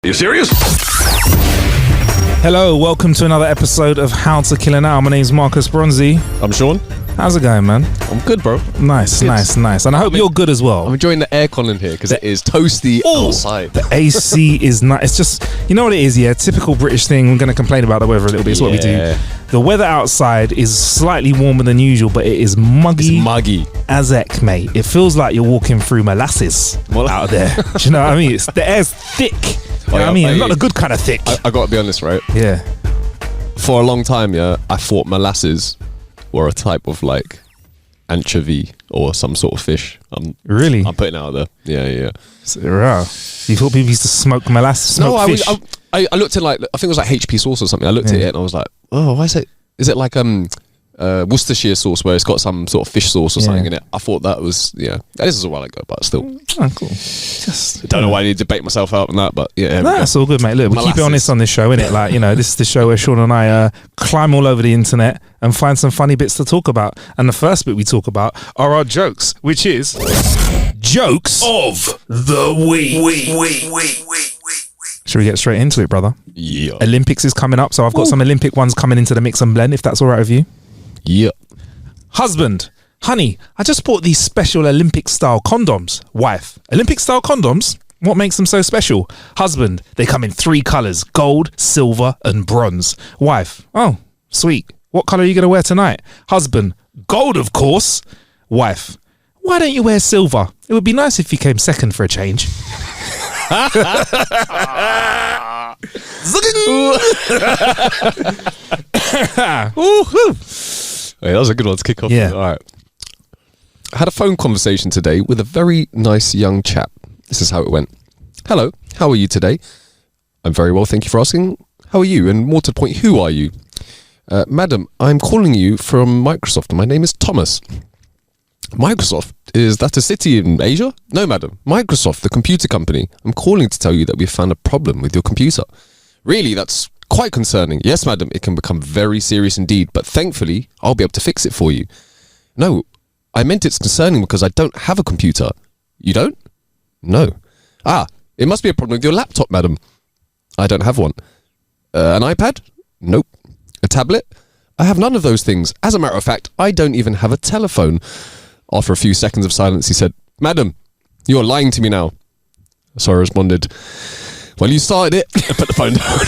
You serious? Hello, welcome to another episode of How to Kill an Hour. My name's Marcus Bronzy. I'm Sean. How's it going, man? I'm good, bro. Nice. And I hope you're good as well. I'm enjoying the aircon in here because it is toasty outside. The AC is nice. It's just, you know what it is, yeah? Typical British thing. We're going to complain about the weather a little bit. It's what we do. The weather outside is slightly warmer than usual, but it is muggy. It's muggy as heck, mate. It feels like you're walking through molasses out there. Do you know what I mean? The air's thick. You know what I mean? Not the good kind of thick. I got to be honest, right? Yeah. For a long time, I thought molasses were a type of like anchovy or some sort of fish. Really? I'm putting it out there. Yeah. Wow. You thought people used to smoke molasses? Fish? I looked at like, I think it was like HP sauce or something. I looked at it and I was like, oh, why is it? Is it like Worcestershire sauce where it's got some sort of fish sauce or something in it? I thought that was This is a while ago, but still. Oh, cool. Don't know why I need to debate myself out on that, but that's all good, mate. Look, we keep it honest on this show, innit? Like, this is the show where Sean and I climb all over the internet and find some funny bits to talk about. And the first bit we talk about are our jokes, which is jokes of the week. Should we get straight into it, brother? Yeah. Olympics is coming up, so I've got some Olympic ones coming into the mix and blend, if that's all right with you. Yeah. Husband, honey, I just bought these special Olympic-style condoms. Wife, Olympic-style condoms? What makes them so special? Husband, they come in 3 colours, gold, silver and bronze. Wife, oh, sweet. What colour are you going to wear tonight? Husband, gold, of course. Wife, why don't you wear silver? It would be nice if you came second for a change. Hey, that was a good one to kick off. Yeah. All right. I had a phone conversation today with a very nice young chap. This is how it went. Hello, how are you today? I'm very well, thank you for asking. How are you? And more to the point, who are you? Madam, I'm calling you from Microsoft. My name is Thomas. Microsoft? Is that a city in Asia? No, madam. Microsoft, the computer company. I'm calling to tell you that we've found a problem with your computer. Really, that's quite concerning. Yes, madam, it can become very serious indeed, but thankfully, I'll be able to fix it for you. No, I meant it's concerning because I don't have a computer. You don't? No. It must be a problem with your laptop, madam. I don't have one. An iPad? Nope. A tablet? I have none of those things. As a matter of fact, I don't even have a telephone. After a few seconds of silence, he said, Madam, you're lying to me now. So I responded, well, you started it. I put the phone down.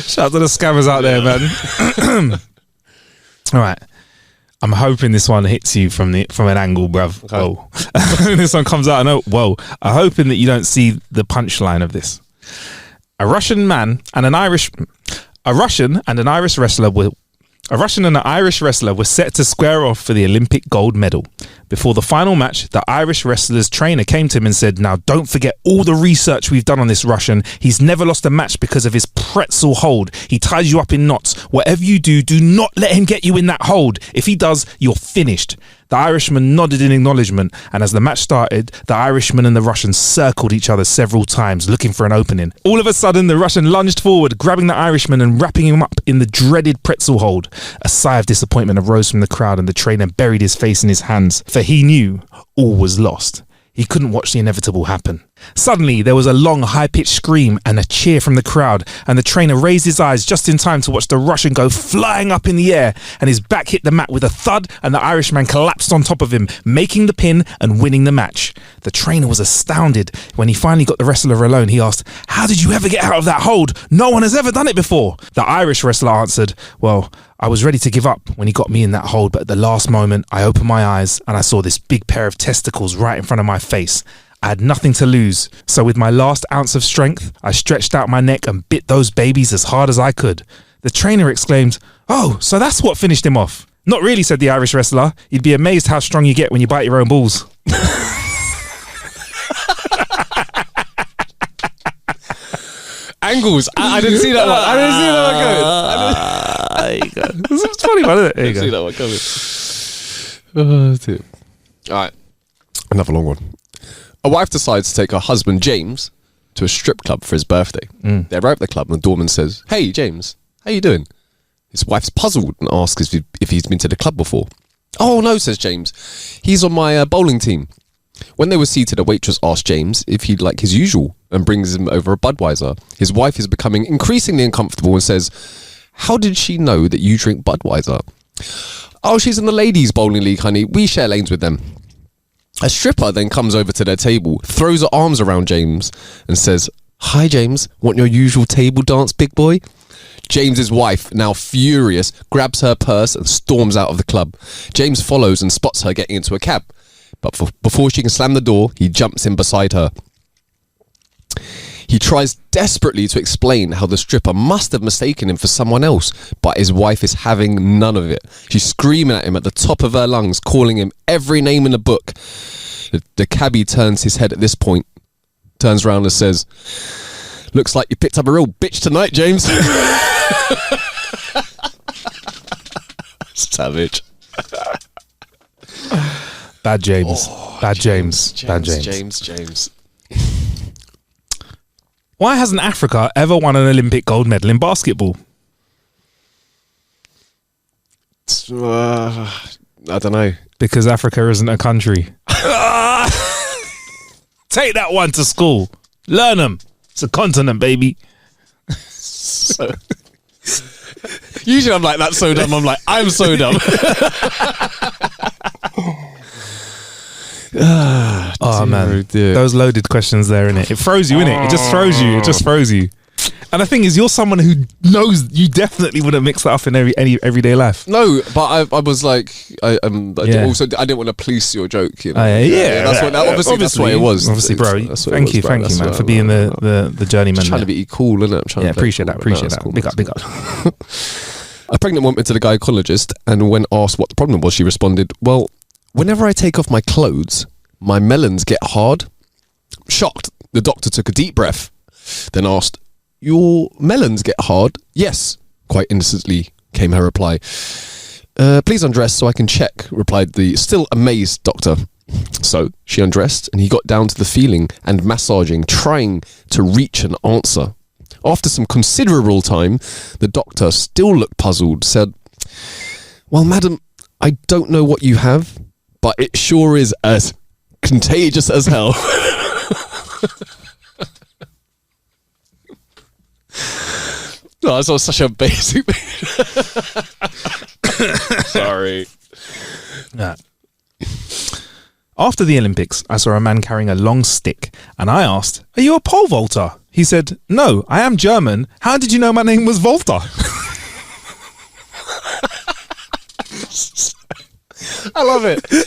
Shout out to the scammers out there, man. All right. I'm hoping this one hits you from an angle, bruv. Okay. Whoa. This one comes out and whoa. I'm hoping that you don't see the punchline of this. A Russian and an Irish wrestler were set to square off for the Olympic gold medal. Before the final match, the Irish wrestler's trainer came to him and said, now don't forget all the research we've done on this Russian. He's never lost a match because of his pretzel hold. He ties you up in knots. Whatever you do, do not let him get you in that hold. If he does, you're finished. The Irishman nodded in acknowledgement, and as the match started, the Irishman and the Russian circled each other several times, looking for an opening. All of a sudden, the Russian lunged forward, grabbing the Irishman and wrapping him up in the dreaded pretzel hold. A sigh of disappointment arose from the crowd, and the trainer buried his face in his hands, for he knew all was lost. He couldn't watch the inevitable happen. Suddenly, there was a long, high-pitched scream and a cheer from the crowd, and the trainer raised his eyes just in time to watch the Russian go flying up in the air, and his back hit the mat with a thud, and the Irishman collapsed on top of him, making the pin and winning the match. The trainer was astounded. When he finally got the wrestler alone, he asked, how did you ever get out of that hold? No one has ever done it before. The Irish wrestler answered, well, I was ready to give up when he got me in that hold, but at the last moment, I opened my eyes and I saw this big pair of testicles right in front of my face. I had nothing to lose, so with my last ounce of strength, I stretched out my neck and bit those babies as hard as I could. The trainer exclaimed, oh, so that's what finished him off. Not really, said the Irish wrestler. You'd be amazed how strong you get when you bite your own balls. Angles. I didn't see that one. I didn't see that one There you go. It's funny one, isn't it? There you go. See that one coming. All right. Another long one. A wife decides to take her husband, James, to a strip club for his birthday. They arrive at the club and the doorman says, hey, James, how you doing? His wife's puzzled and asks if he's been to the club before. Oh, no, says James. He's on my bowling team. When they were seated, a waitress asked James if he'd like his usual and brings him over a Budweiser. His wife is becoming increasingly uncomfortable and says, "How did she know that you drink Budweiser?" "Oh, she's in the ladies' bowling league, honey. We share lanes with them." A stripper then comes over to their table, throws her arms around James and says, "Hi, James. Want your usual table dance, big boy?" James's wife, now furious, grabs her purse and storms out of the club. James follows and spots her getting into a cab. But before she can slam the door, he jumps in beside her. He tries desperately to explain how the stripper must have mistaken him for someone else, but his wife is having none of it. She's screaming at him at the top of her lungs, calling him every name in the book. The cabbie turns his head at this point, turns around and says, "Looks like you picked up a real bitch tonight, James." Savage. Bad James. Bad James. Bad James. James. Why hasn't Africa ever won an Olympic gold medal in basketball? I don't know. Because Africa isn't a country. Take that one to school. Learn them. It's a continent, baby. Usually I'm like, "That's so dumb." I'm like, "I'm so dumb." Oh man, those loaded questions there, innit? It throws you, innit? It just throws you. It just throws you. And the thing is, you're someone who knows you definitely wouldn't mix that up in any everyday life. No, but I was like, I didn't want to police your joke. You know? Obviously, that's what it was. Obviously, bro. Thank you, man, for being the journeyman. Trying to be cool, innit? Appreciate that. Cool. Big up. A pregnant woman went to the gynecologist, and when asked what the problem was, she responded, "Well, whenever I take off my clothes, my melons get hard." Shocked, the doctor took a deep breath, then asked, "Your melons get hard?" "Yes," quite innocently came her reply. "Please undress so I can check," replied the still amazed doctor. So she undressed, and he got down to the feeling and massaging, trying to reach an answer. After some considerable time, the doctor, still looked puzzled, said, "Well, madam, I don't know what you have, but it sure is as contagious as hell." No, that was such a basic Sorry. Yeah. After the Olympics, I saw a man carrying a long stick, and I asked, "Are you a pole vaulter?" He said, "No, I am German. How did you know my name was Volta?" I love it. Do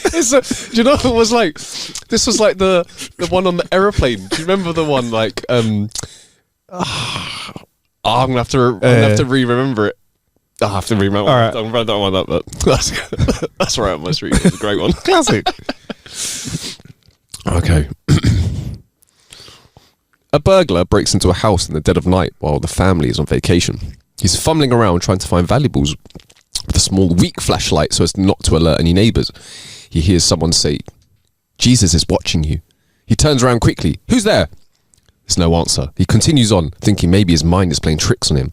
you know what it was like? This was like the one on the aeroplane. Do you remember the one like I'm gonna have to re-remember it. I have to remember. All right. I don't want that, but that's right on my street. It's a great one. Classic. Okay. A burglar breaks into a house in the dead of night while the family is on vacation. He's fumbling around trying to find valuables with a small, weak flashlight so as not to alert any neighbours. He hears someone say, "Jesus is watching you." He turns around quickly. "Who's there?" There's no answer. He continues on, thinking maybe his mind is playing tricks on him.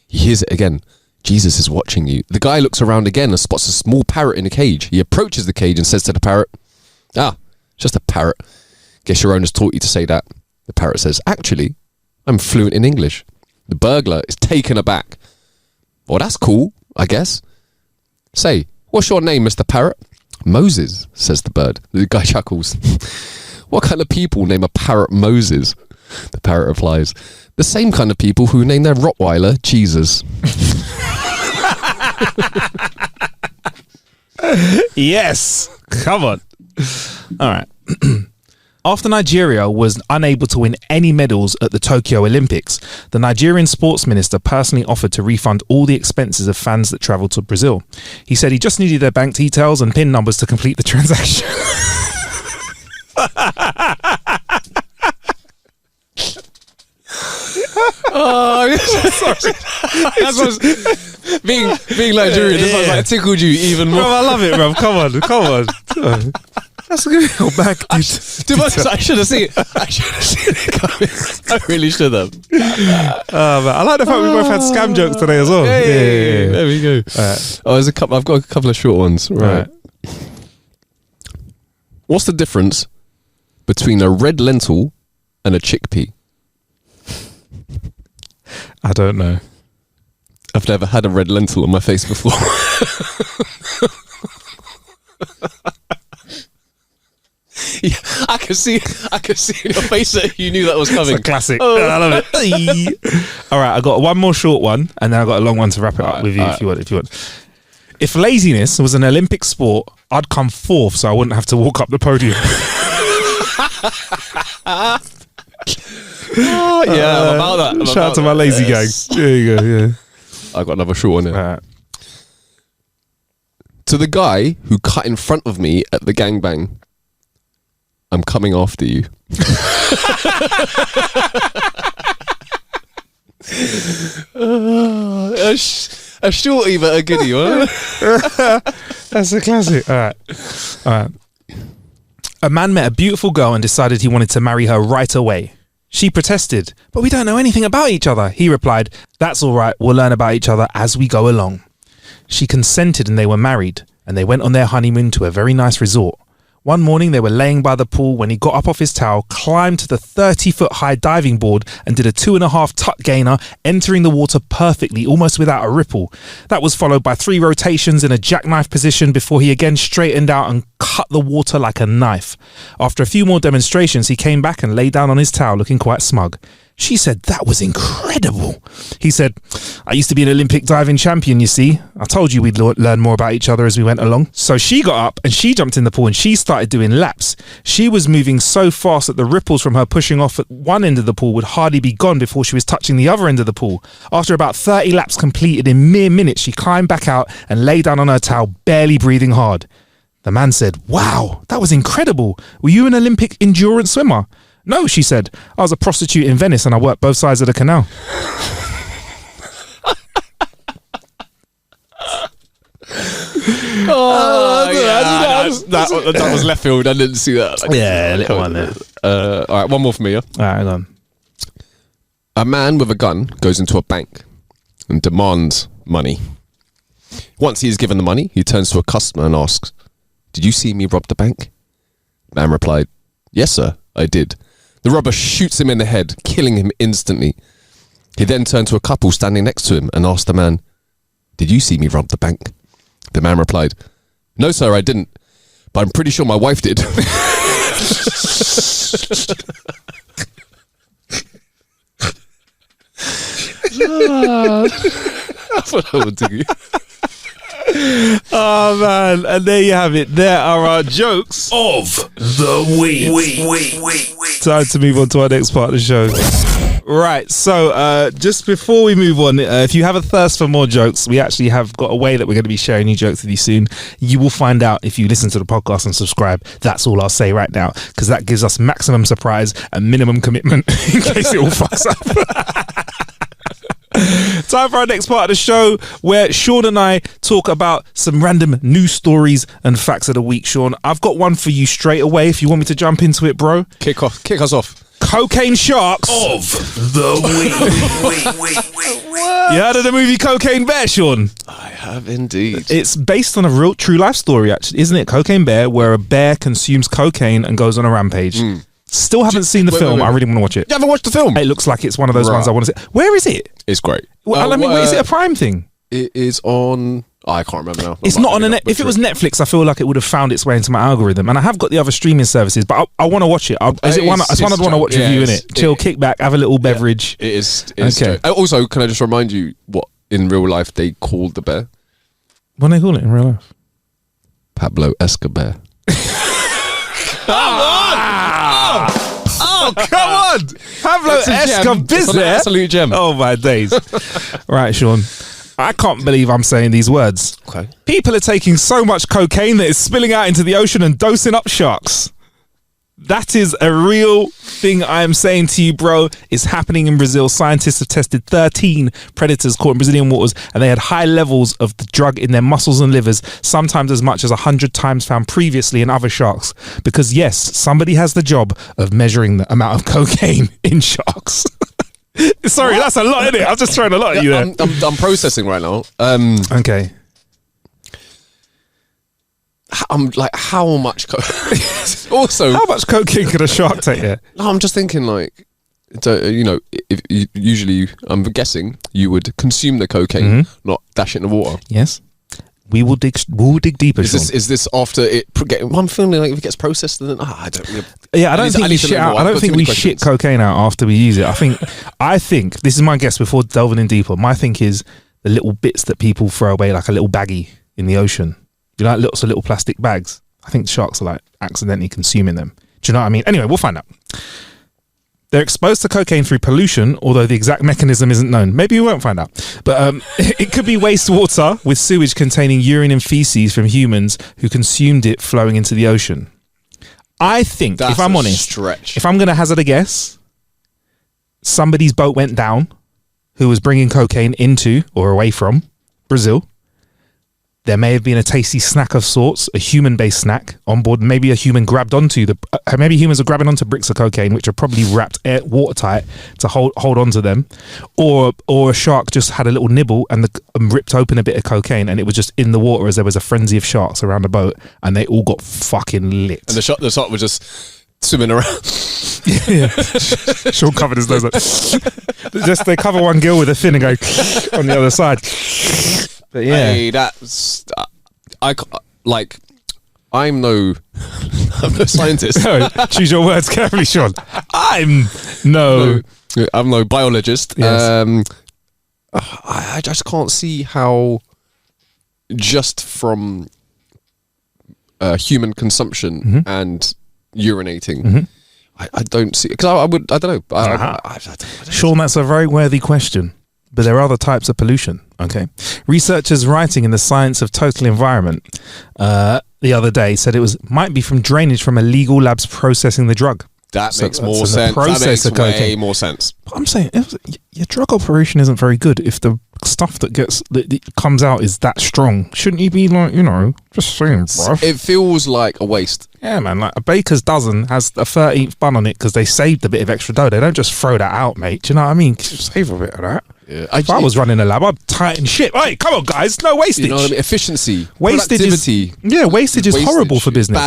He hears it again. "Jesus is watching you." The guy looks around again and spots a small parrot in a cage. He approaches the cage and says to the parrot, "Ah, just a parrot. Guess your owner's taught you to say that." The parrot says, "Actually, I'm fluent in English." The burglar is taken aback. "Well, that's cool, I guess. Say, what's your name, Mr. Parrot?" "Moses," says the bird. The guy chuckles. "What kind of people name a parrot Moses?" The parrot replies, "The same kind of people who name their Rottweiler Jesus." Yes. Come on. All right. After Nigeria was unable to win any medals at the Tokyo Olympics, the Nigerian sports minister personally offered to refund all the expenses of fans that travelled to Brazil. He said he just needed their bank details and PIN numbers to complete the transaction. Oh, sorry. That's what's being Nigerian. This was like tickled you even more. Bro, I love it, bro. Come on. That's a good little back. I should have seen it. Coming. I really should have. Man, I like the fact we both had scam jokes today as well. Yeah. There we go. Right. Oh, I've got a couple of short ones. Right. What's the difference between a red lentil and a chickpea? I don't know. I've never had a red lentil on my face before. Yeah, I can see in your face that you knew that was coming. It's a classic. Oh. I love it. All right, I got one more short one, and then I got a long one to wrap it up with you if you want. If laziness was an Olympic sport, I'd come fourth, so I wouldn't have to walk up the podium. Oh, yeah, I'm about that. Shout out to my lazy gang. There you go. Yeah, I got another short one here. all right. To the guy who cut in front of me at the gangbang, I'm coming after you. A shorty but a goodie, one. That's a classic. All right. A man met a beautiful girl and decided he wanted to marry her right away. She protested, but we don't know anything about each other. He replied, that's all right, we'll learn about each other as we go along. She consented and they were married, and they went on their honeymoon to a very nice resort. One morning they were laying by the pool when he got up off his towel, climbed to the 30-foot high diving board and did a 2.5 tuck gainer, entering the water perfectly, almost without a ripple. That was followed by 3 rotations in a jackknife position before he again straightened out and cut the water like a knife. After a few more demonstrations, he came back and lay down on his towel looking quite smug. She said, that was incredible. He said, I used to be an Olympic diving champion, you see. I told you we'd learn more about each other as we went along. So she got up and she jumped in the pool and she started doing laps. She was moving so fast that the ripples from her pushing off at one end of the pool would hardly be gone before she was touching the other end of the pool. After about 30 laps completed in mere minutes, she climbed back out and lay down on her towel, barely breathing hard. The man said, wow, that was incredible. Were you an Olympic endurance swimmer? No, she said. I was a prostitute in Venice and I worked both sides of the canal. That was left field. I didn't see that. Yeah, little one there. All right, one more for me. Yeah? All right, hang on. A man with a gun goes into a bank and demands money. Once he is given the money, he turns to a customer and asks, did you see me rob the bank? Man replied, yes, sir, I did. The robber shoots him in the head, killing him instantly. He then turned to a couple standing next to him and asked the man, did you see me rob the bank? The man replied, no, sir, I didn't. But I'm pretty sure my wife did. That's what I would do. Oh man, and there you have it. There are our jokes of the week. Time to move on to our next part of the show. Right, so just before we move on, if you have a thirst for more jokes, we actually have got a way that we're going to be sharing new jokes with you soon. You will find out if you listen to the podcast and subscribe. That's all I'll say right now, because that gives us maximum surprise and minimum commitment in case it all fucks up. Time for our next part of the show, where Sean and I talk about some random news stories and facts of the week. Sean, I've got one for you straight away if you want me to jump into it, bro. Kick us off. Cocaine sharks of the week. You heard of the movie Cocaine Bear, Sean? I have indeed. It's based on a real true life story, actually, isn't it? Cocaine Bear, where a bear consumes cocaine and goes on a rampage. Still haven't seen the film. Wait. I really want to watch it. You haven't watched the film? It looks like it's one of those ones I want to see. Where is it? It's great. Well, I mean, is it a Prime thing? It is on... Oh, I can't remember now. It's not on a net. If it was Netflix, I feel like it would have found its way into my algorithm. And I have got the other streaming services, but I want to watch it. It's one I'd want to watch review in it. Chill, kick back, have a little beverage. It is. Okay. Also, can I just remind you what in real life they called the bear? What do they call it in real life? Pablo Escobar. Come on! Oh, come on! Pablo Escobar. It's an absolute gem. Oh, my days. Right, Sean. I can't believe I'm saying these words. Okay. People are taking so much cocaine that it's spilling out into the ocean and dosing up sharks. That is a real thing I am saying to you, bro. It's happening in Brazil. Scientists have tested 13 predators caught in Brazilian waters, and they had high levels of the drug in their muscles and livers, sometimes as much as 100 times found previously in other sharks. Because yes, somebody has the job of measuring the amount of cocaine in sharks. Sorry, that's a lot, isn't it? I'm just throwing a lot at you there. I'm processing right now. Okay. I'm like, how much? Also, How much cocaine could a shark take? Yeah. no, I'm just thinking like, if usually I'm guessing you would consume the cocaine, not dash it in the water. Yes. We will dig deeper. Sean. Is this after it? I'm feeling like if it gets processed, then I don't. Yeah, I don't think we shit out. I don't think we shit cocaine out after we use it. I think this is my guess before delving in deeper. My think is the little bits that people throw away, like a little baggie in the ocean. You know, like lots of little plastic bags. I think sharks are like accidentally consuming them. Do you know what I mean? Anyway, we'll find out. They're exposed to cocaine through pollution, although the exact mechanism isn't known. Maybe we won't find out. But it could be wastewater with sewage containing urine and feces from humans who consumed it flowing into the ocean. I think, That's if I'm a honest, stretch. if I'm going to hazard a guess, somebody's boat went down who was bringing cocaine into or away from Brazil. There may have been a tasty snack of sorts, a human-based snack on board. Maybe a human grabbed onto maybe humans are grabbing onto bricks of cocaine, which are probably wrapped watertight to hold onto them, or a shark just had a little nibble and ripped open a bit of cocaine, and it was just in the water as there was a frenzy of sharks around the boat, and they all got fucking lit. And the shark was just swimming around. Yeah, Sean covered his nose. Just they cover one gill with a fin and go on the other side. But yeah, Hey, that's I'm no scientist. No, choose your words carefully, Sean. I'm no biologist. Yes. I just can't see how just from human consumption and urinating, I don't see, because I don't know. I don't know. Sean, that's a very worthy question. But there are other types of pollution. Okay, researchers writing in the Science of Total Environment the other day said it might be from drainage from illegal labs processing the drug. That So makes that's more in the sense. process That makes of way cocaine. more sense. But I'm saying your drug operation isn't very good if the stuff that comes out is that strong. Shouldn't you be like, just saying, bruv? It feels like a waste. Yeah, man. Like a baker's dozen has a 13th bun on it because they saved a bit of extra dough. They don't just throw that out, mate. Do you know what I mean? Save a bit of that. Yeah. If I was running a lab, I'd tighten shit. Hey, come on, guys. No wastage. You know what I mean? Efficiency, Wastage is, productivity. wastage is horrible for business.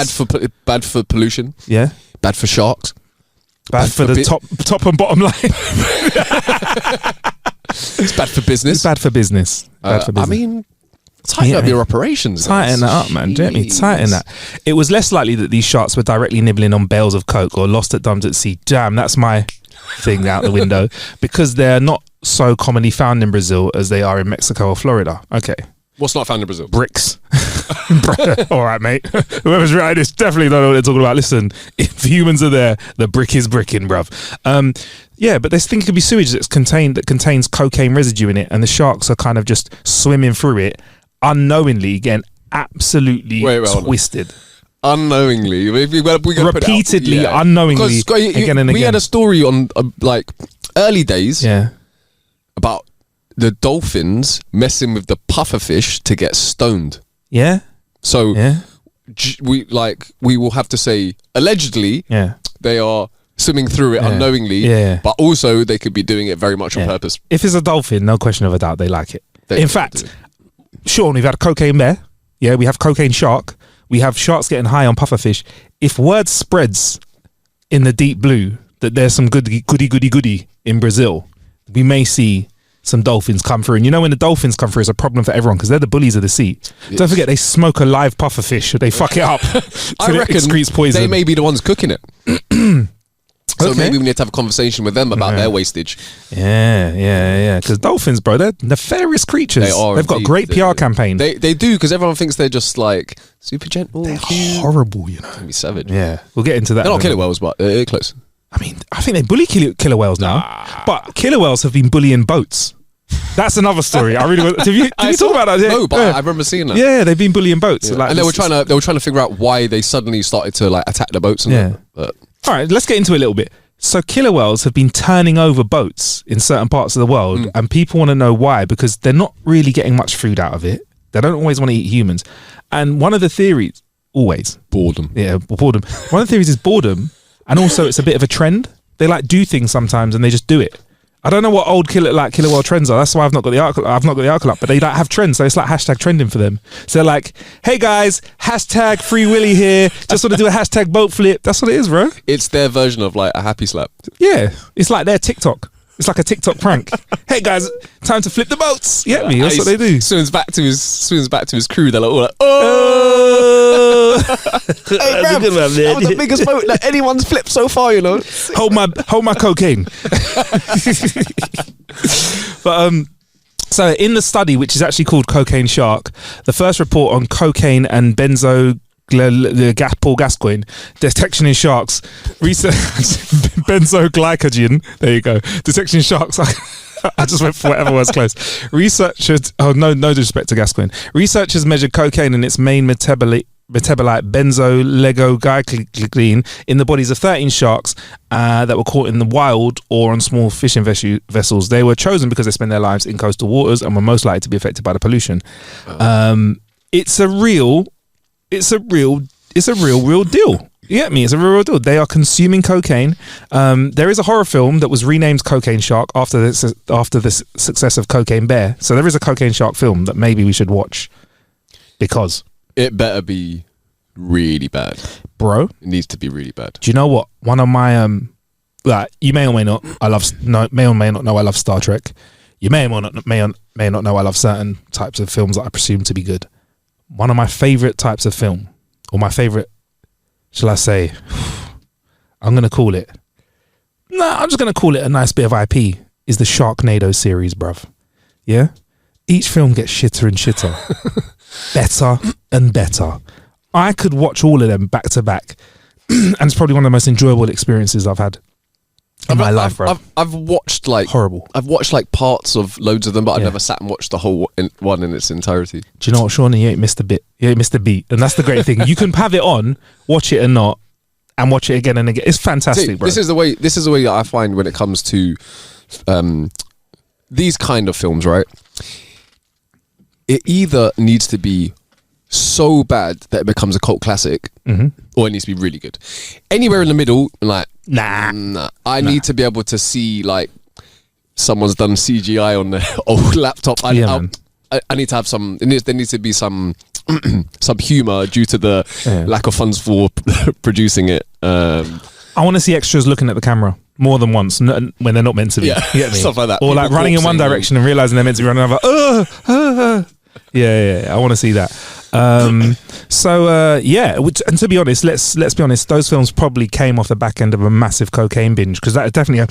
Bad for pollution. Yeah. Bad for sharks. Bad for the top and bottom line. It's bad for business. It's bad for business. Bad for business. I mean, tighten up your operations. Tighten that up, man. Do you know what I mean? Tighten that. It was less likely that these sharks were directly nibbling on bales of coke or lost at dumps at sea. Damn, that's my thing out the window. Because they're not so commonly found in Brazil as they are in Mexico or Florida. Okay. What's not found in Brazil? Bricks. All right, mate. Whoever's writing this definitely don't know what they're talking about. Listen, if humans are there, the brick is bricking, bruv. Yeah, but they think it could be sewage that contains cocaine residue in it, and the sharks are kind of just swimming through it unknowingly, getting absolutely twisted. Unknowingly, we Repeatedly, unknowingly, again and again. We had a story on like early days, yeah, about the dolphins messing with the pufferfish to get stoned. Yeah. So yeah, we will have to say allegedly, yeah, they are swimming through it unknowingly, but also they could be doing it very much on purpose. If it's a dolphin, no question of a doubt, they like it. In fact, Sean, we've had a cocaine bear. Yeah, we have cocaine shark. We have sharks getting high on pufferfish. If word spreads in the deep blue that there's some goody in Brazil, we may see some dolphins come through. And when the dolphins come through, it's a problem for everyone because they're the bullies of the sea. Yes. Don't forget, they smoke a live pufferfish. They fuck it up. I reckon it excretes poison. They may be the ones cooking it. So maybe we need to have a conversation with them about their wastage. Yeah. Because dolphins, bro, they're nefarious creatures. They are. They've got a great PR campaign. They do, because everyone thinks they're just like super gentle. They're cute. horrible, Can be savage. Yeah, we'll get into that. They're not killer whales, but they're close. I mean, I think they bully killer whales now. But killer whales have been bullying boats. That's another story. I really want. Did you talk about that? No, but I remember seeing that. Yeah, they've been bullying boats. Yeah. Like, and they were trying to figure out why they suddenly started to like attack the boats. And All right, let's get into it a little bit. So killer whales have been turning over boats in certain parts of the world, and people want to know why, because they're not really getting much food out of it. They don't always want to eat humans. And one of the theories, boredom. Yeah, boredom. One of the theories is boredom, and also it's a bit of a trend. They do things sometimes and they just do it. I don't know what old killer world trends are. That's why I've not got the article up. But they don't have trends, so it's like hashtag trending for them. So they're like, hey guys, hashtag Free Willy here. Just want to do a hashtag boat flip. That's what it is, bro. It's their version of like a happy slap. Yeah, it's like their TikTok. It's like a TikTok prank. Hey guys, time to flip the boats. You get me? That's what they do. Swims back to his crew. They're like, all like, oh. Hey, That's a good one, that was the biggest boat that anyone's flipped so far, you know. Hold my cocaine. But so in the study, which is actually called Cocaine Shark, the first report on cocaine and Paul Gascoigne detection in sharks, research benzoglycogen. There you go. Detection in sharks. I just went for whatever was close. Researchers. Oh no disrespect to Gascoigne. Researchers measured cocaine and its main metabolite benzoglycogen in the bodies of 13 sharks that were caught in the wild or on small fishing vessels. They were chosen because they spend their lives in coastal waters and were most likely to be affected by the pollution. It's a real deal. You get me? It's a real deal. They are consuming cocaine. There is a horror film that was renamed Cocaine Shark after the success of Cocaine Bear. So there is a Cocaine Shark film that maybe we should watch because it better be really bad, bro. It needs to be really bad. Do you know what? One of my like you may or may not know I love Star Trek. You may or may not know I love certain types of films that I presume to be good. One of my favorite types of film, or my favorite, shall I say, I'm just going to call it a nice bit of IP, is the Sharknado series, bruv. Yeah? Each film gets shitter and shitter. Better and better. I could watch all of them back to back. And it's probably one of the most enjoyable experiences I've had in my life, bro. I've watched like horrible. I've watched like parts of loads of them, but I've never sat and watched the whole one in its entirety. Do you know what, Shawnee? You ain't missed a bit. You ain't missed a beat, and that's the great thing. You can have it on, watch it and not, and watch it again and again. It's fantastic, See, bro. This is the way that I find when it comes to these kind of films, right? It either needs to be so bad that it becomes a cult classic, or it needs to be really good. Anywhere in the middle, like nah. I need to be able to see like someone's done CGI on their old laptop. I need to have some. There needs to be some some humor due to the lack of funds for producing it. I want to see extras looking at the camera more than once when they're not meant to be. Yeah, you get me? stuff like that. Or People like running in one direction and realizing they're meant to be running another. Yeah. I want to see that. And to be honest, let's be honest, those films probably came off the back end of a massive cocaine binge, because that is definitely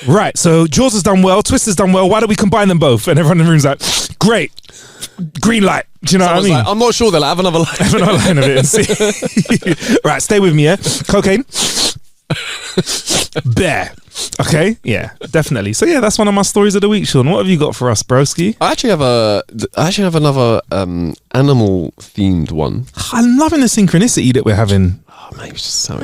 right. So Jaws has done well, Twist has done well. Why don't we combine them both? And everyone in the room's like, great, green light. Do you know what I mean? Like, I'm not sure they'll have another line. Have another line of it and see. Right, stay with me, yeah. Cocaine. Bear. Okay, yeah, definitely. So yeah, that's one of my stories of the week, Sean. What have you got for us, broski? I actually have another animal themed one. I'm loving the synchronicity that we're having. Oh man, it's just so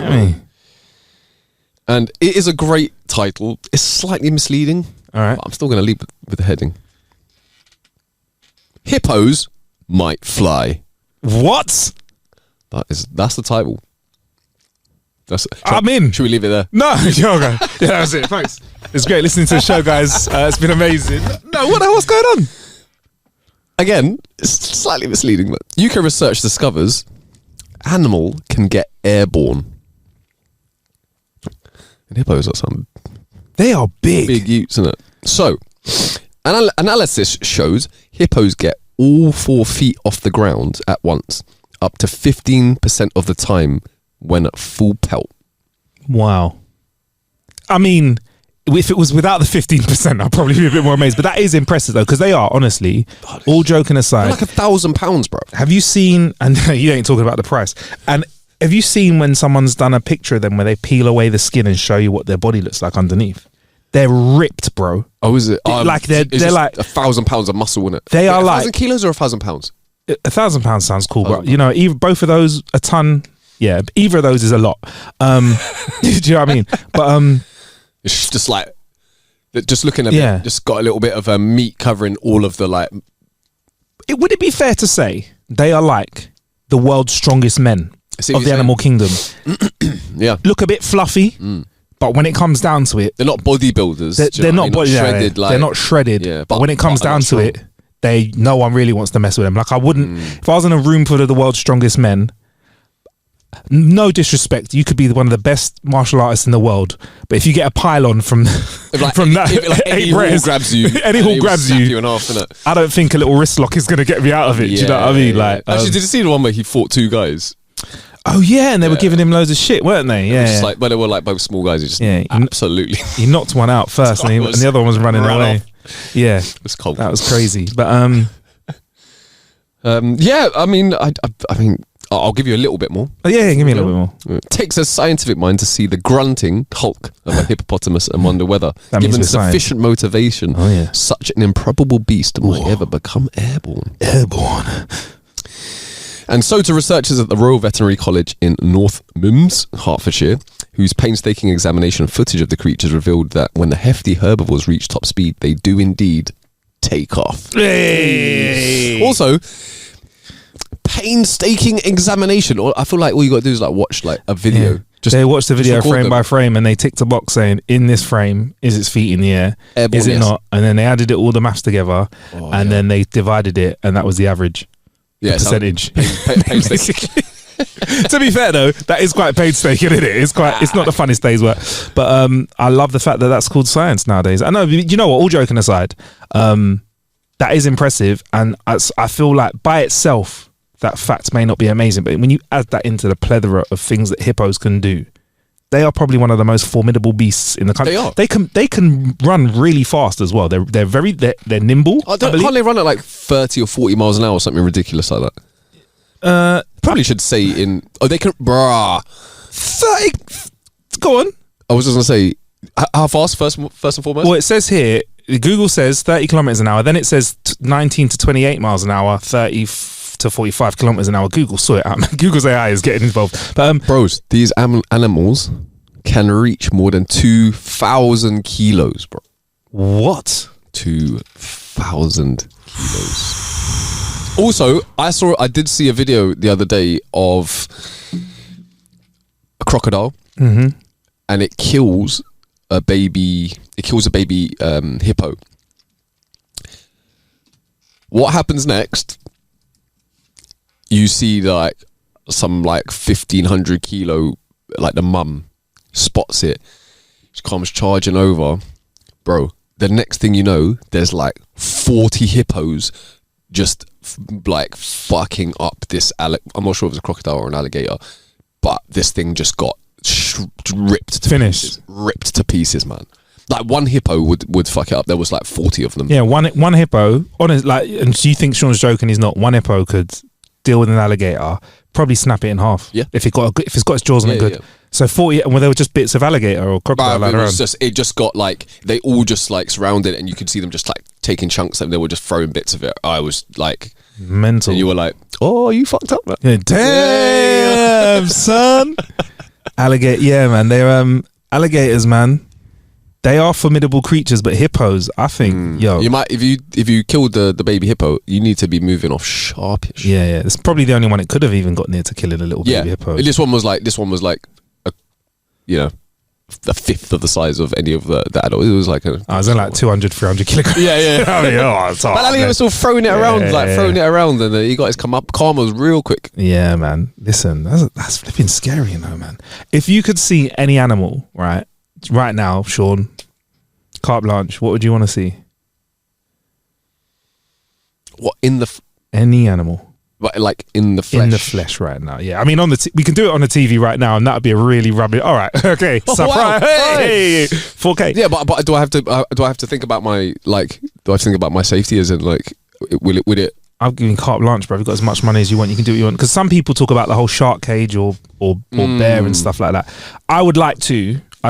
and it is a great title. It's slightly misleading. All right, but I'm still going to leave with the heading. Hippos might fly. What? That's the title. I'm in. Should we leave it there? No, okay. Yeah, that's it. Thanks. It's great listening to the show, guys. It's been amazing. No, what the hell's going on? Again, it's slightly misleading, but UK research discovers animal can get airborne. And hippos are some... They are big. Big utes, isn't it? So, analysis shows hippos get all 4 feet off the ground at once, up to 15% of the time when at full pelt. Wow. I mean, if it was without the 15%, I'd probably be a bit more amazed. But that is impressive, though, because they are, honestly, all joking aside... They're like £1,000, bro. Have you seen... And you ain't talking about the price. And have you seen when someone's done a picture of them where they peel away the skin and show you what their body looks like underneath? They're ripped, bro. Oh, is it? Like they're like £1,000 of muscle, isn't it? They are like 1,000 kilos or £1,000? £1,000 sounds cool, bro. You know, both of those, a ton. Yeah, either of those is a lot. Do you know what I mean? But it's just like, just looking at it, just got a little bit of meat covering all of the like. Would it be fair to say they are like the world's strongest men of the animal kingdom? Yeah, look a bit fluffy, But when it comes down to it, they're not bodybuilders. they're not shredded. They're not shredded. Yeah, but when it comes down to it, no one really wants to mess with them. Like I wouldn't, if I was in a room full of the world's strongest men. No disrespect, you could be one of the best martial artists in the world, but if you get a pylon from Eddie Hall grabs you, Eddie Hall grabs you in half, innit? I don't think a little wrist lock is going to get me out of it. Do you know what I mean? Like, actually, did you see the one where he fought two guys? Oh yeah, and they were giving him loads of shit, weren't they? Yeah, just like, but they were like both small guys. Just absolutely. He knocked one out first, and the other one was running away. Off. Yeah, it was cold. That was crazy. But yeah, I mean, I'll give you a little bit more. Oh, yeah, give me a little bit more. It takes a scientific mind to see the grunting hulk of a hippopotamus and wonder whether, given sufficient motivation, such an improbable beast might ever become airborne. And so to researchers at the Royal Veterinary College in North Mimms, Hertfordshire, whose painstaking examination of footage of the creatures revealed that when the hefty herbivores reach top speed, they do indeed take off. Hey. Also, painstaking examination. I feel like all you got to do is like watch like a video. Yeah. They watched the video frame by frame and they ticked a box saying, in this frame, is its feet in the air? Airborne, is it not? And then they added all the maths together then they divided it and that was the average. Yeah, percentage. Painstaking. To be fair though, that is quite painstaking, isn't it? It's not the funnest day's work. But I love the fact that that's called science nowadays. I know, you know what, all joking aside, that is impressive. And I feel like by itself, that fact may not be amazing, but when you add that into the plethora of things that hippos can do, they are probably one of the most formidable beasts in the country. They are. They can run really fast as well. They're nimble. Can't they run at like 30 or 40 miles an hour or something ridiculous like that? Probably should say they can. 30. Go on. I was just gonna say how fast first and foremost. Well, it says here. Google says 30 kilometers an hour. Then it says 19 to 28 miles an hour. 30 to 45 kilometers an hour. Google saw it out. Google's AI is getting involved. But bros, these animals can reach more than 2,000 kilos, bro. What? 2,000 kilos. Also, I did see a video the other day of a crocodile, and it kills a baby. It kills a baby hippo. What happens next? You see like some like 1,500 kilo, like the mum spots it. She comes charging over, bro. The next thing you know, there's like 40 hippos just like fucking up this. I'm not sure if it was a crocodile or an alligator, but this thing just got ripped to pieces, man. Like one hippo would fuck it up. There was like 40 of them. Yeah, one hippo. Honest, like, and do you think Sean's joking? He's not. One hippo could deal with an alligator, probably snap it in half. Yeah, if it's got its jaws on it good. Yeah. So 40, well, they were just bits of alligator or crocodile. It just got like, they all just like surrounded, and you could see them just like taking chunks, and they were just throwing bits of it. I was like mental. And you were like, oh, you fucked up, man. Yeah, damn, son. Alligator, yeah, man. They're alligators, man. They are formidable creatures, but hippos, I think, you might, if you killed the baby hippo, you need to be moving off sharpish. Yeah. It's probably the only one it could have even got near to killing a little baby hippo. This one was like a fifth of the size of any of the adult. It was like it was in like 200, 300 kilograms. Yeah. I mean, it's hard, but I think he was still throwing it around, throwing it around, and he got his karma real quick. Yeah, man. Listen, that's flipping scary, you know, man. If you could see any animal, right now, Sean, carte blanche, what would you want to see? What any animal? Like in the flesh? In the flesh right now, yeah. I mean, we can do it on the TV right now, and that would be a really rubbish. All right, okay, surprise! Wow. Hey, 4K. Yeah, but do I have to think about my safety? As in, like, will it? I'm giving carte blanche, bro. You've got as much money as you want. You can do what you want. Because some people talk about the whole shark cage or bear and stuff like that. I'd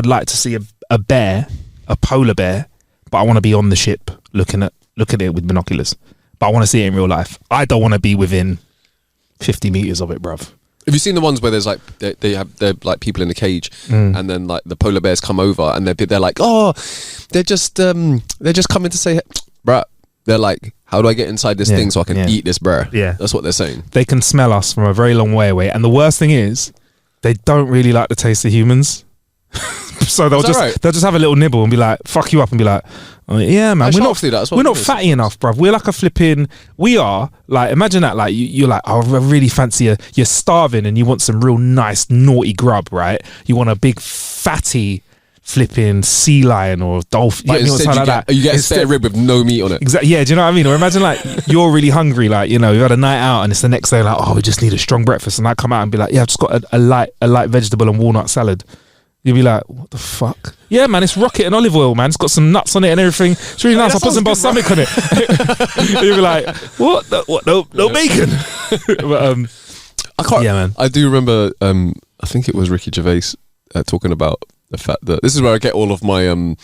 like to see a bear, a polar bear, but I want to be on the ship looking at it with binoculars. But I want to see it in real life. I don't want to be within 50 meters of it, bruv. Have you seen the ones where there's like they're like people in the cage, and then like the polar bears come over and they're like, oh, they're just coming to say, bruh. They're like, how do I get inside this thing so I can eat this bear? Yeah, that's what they're saying. They can smell us from a very long way away, and the worst thing is, they don't really like the taste of humans. So they'll Is that right? they'll just have a little nibble and be like, fuck you up and be like, oh, yeah, man, Sharks do that as well, we're not don't they? fatty enough, bruv. We're like a flipping, we are like, imagine that, like you're like, oh, I really fancy you're starving and you want some real nice naughty grub, right? You want a big fatty flipping sea lion or dolphin, But you know, instead something you like get, that. you get a Instead- spare rib with no meat on it. Exactly. Yeah. Do you know what I mean? Or imagine like you're really hungry, like, you know, you had a night out and it's the next day, like, oh, we just need a strong breakfast, and I come out and be like, yeah, I've just got a light vegetable and walnut salad. You'll be like, what the fuck? Yeah, man, it's rocket and olive oil, man. It's got some nuts on it and everything. It's really nice. I put some balsamic on it. You'll be like, what? No bacon. But, I can't. Yeah, man. I do remember. I think it was Ricky Gervais talking about the fact that this is where I get all of my animal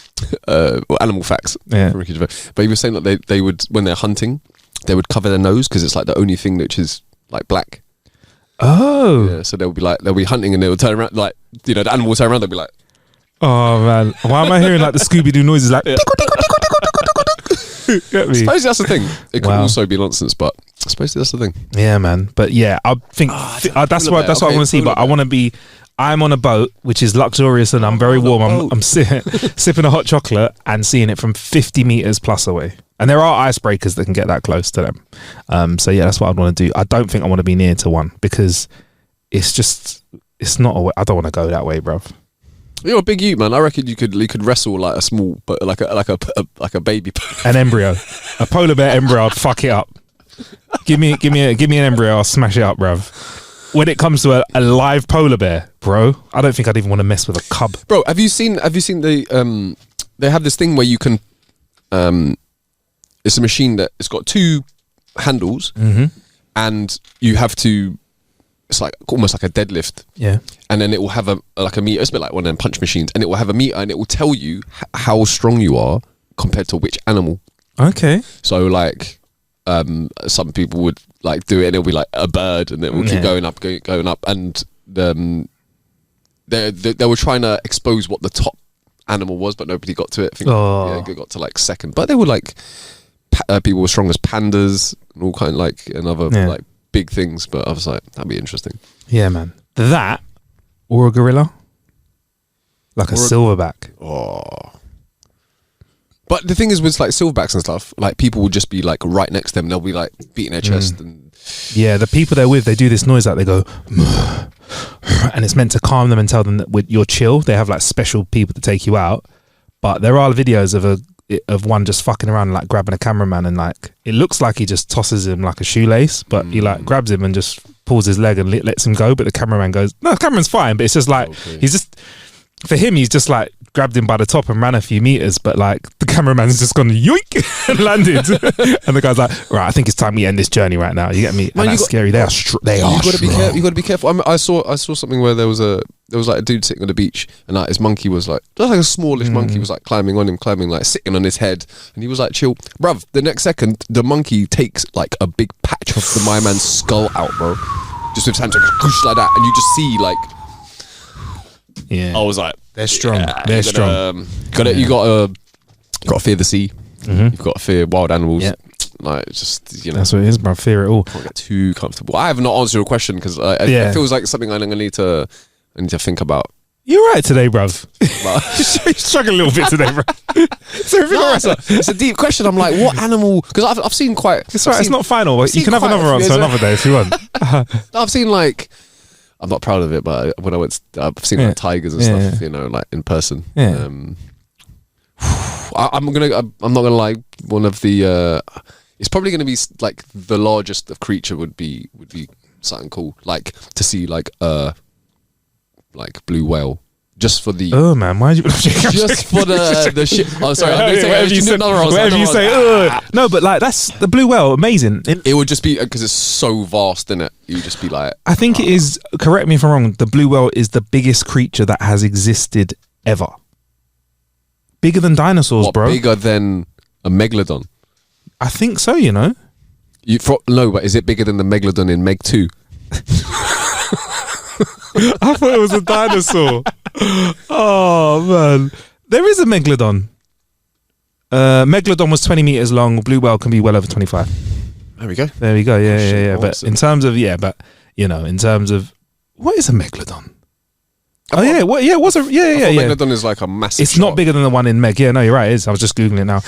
facts Yeah. from Ricky Gervais. But he was saying that they would, when they're hunting, they would cover their nose because it's like the only thing which is like black. oh. Yeah, so they'll be hunting and they would turn around, like, you know, the animal will turn around, they'll be like, Oh, man. Why am I hearing like the Scooby-Doo noises like, Get I me? suppose that's the thing. It could Wow. also be nonsense, but I suppose that's the thing. Yeah, man. But yeah, I think that's polar what I bear. want to see. Okay, But I want to be. I'm on a boat, which is luxurious, and I'm very warm. I'm sipping a hot chocolate and seeing it from 50 meters plus away. And there are icebreakers that can get that close to them. So yeah, that's what I'd want to do. I don't think I want to be near to one because it's not. I don't want to go that way, bro. You're a big ute, man. I reckon you could wrestle like a small, but like a baby. An embryo, a polar bear embryo. I'd fuck it up. Give me an embryo. I'll smash it up, bruv. When it comes to a live polar bear, bro, I don't think I'd even want to mess with a cub. Bro, have you seen the they have this thing where you can it's a machine that it's got two handles and you have to, it's like almost like a deadlift. Yeah. And then it will have a meter. It's a bit like one of them punch machines, and it will have a meter and it will tell you how strong you are compared to which animal. Okay. So like some people would like do it and it'll be like a bird and it will keep going up, and they were trying to expose what the top animal was, but nobody got to it. I think they got to like second, but they were like people were strong as pandas and all kind of like and other like big things. But I was like, that'd be interesting. Yeah, man. That or a gorilla, like a silverback. Oh. But the thing is, with like silverbacks and stuff, like people will just be like right next to them. They'll be like beating their chest, and Yeah, the people they're with, they do this noise like they go, and it's meant to calm them and tell them that you're chill. They have like special people to take you out. But there are videos of one just fucking around, like grabbing a cameraman, and like it looks like he just tosses him like a shoelace, but he like grabs him and just pulls his leg and lets him go. But the cameraman goes, no, the cameraman's fine. But it's just like he's just, for him, he's just like grabbed him by the top and ran a few meters, but like the cameraman's just gone yoink and landed, and the guy's like, right, I think it's time we end this journey right now. You get me? Man, and that's scary. They are. They are. you got to be strong. careful. You got to be careful. I saw something where there was like a dude sitting on the beach, and like his monkey was like just like a smallish monkey was like climbing on him, like sitting on his head, and he was like chill, bruv. The next second, the monkey takes like a big patch of my man's skull out, bro, just with his hands like whoosh like that, and you just see like. Yeah, I was like, they're strong. yeah, They're you strong. You got to fear the sea. You've got to fear wild animals. Yeah. Like just That's what it is, bro. Fear it all. can't get too comfortable. I have not answered your question because it feels like something I'm gonna need to think about. You're right today, bruv. You're struggling a little bit today, bro. Is everything all right? It's a deep question. I'm like, what animal? Because I've seen quite. It's all right. It's not final. You seen can have quite a another few, answer isn't it? another day if you want. I've seen like. I'm not proud of it, but when I went, I've seen like tigers and stuff, you know, like in person. Yeah. I'm not gonna lie. One of the, it's probably gonna be like the largest of creature would be something cool, like to see like blue whale. Just for the Oh man, why did you just for the shit. Oh, sorry. I'm gonna say whatever you say. Whatever you say. No, but like that's the blue whale. Amazing. It would just be because it's so vast, innit? You just be like, I think it is. Correct me if I'm wrong. The blue whale is the biggest creature that has existed ever. Bigger than dinosaurs, what, bro. bigger than a megalodon? I think so. You know. No, but is it bigger than the megalodon in Meg 2? I thought it was a dinosaur. Oh man, there is a megalodon. Megalodon was 20 meters long. Blue whale can be well over 25. There we go. There we go. Yeah. But awesome. in terms of in terms of what is a megalodon? Oh yeah, what? Yeah, it was a yeah. Megalodon is like a massive. It's shark. not bigger than the one in Meg. Yeah, no, you're right. It is. I was just googling it now.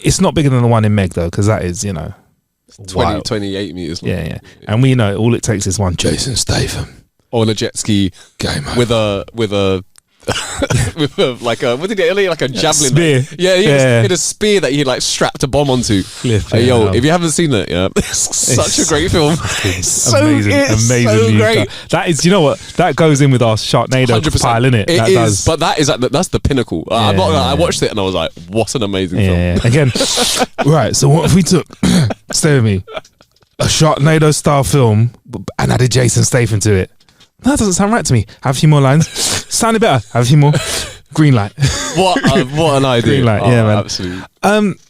It's not bigger than the one in Meg though, because that is 28 meters long. Yeah. And we know all it takes is one Jason Statham on a jet ski game with a with a like a what did he like a javelin spear. He had a spear that he like strapped a bomb onto. If you haven't seen it, it's such a great film. It's so amazing so great. That is, you know what, that goes in with our Sharknado 100%. pile, innit? It that is, does. but that is that's the pinnacle. I watched it and I was like, what an amazing film. Again, right, so what if we took stay with me, a Sharknado style film and added Jason Statham to it? That doesn't sound right to me. Have a few more lines. Sounded better. Have a few more. Green light. What an idea. Green light. Yeah, man. Absolutely.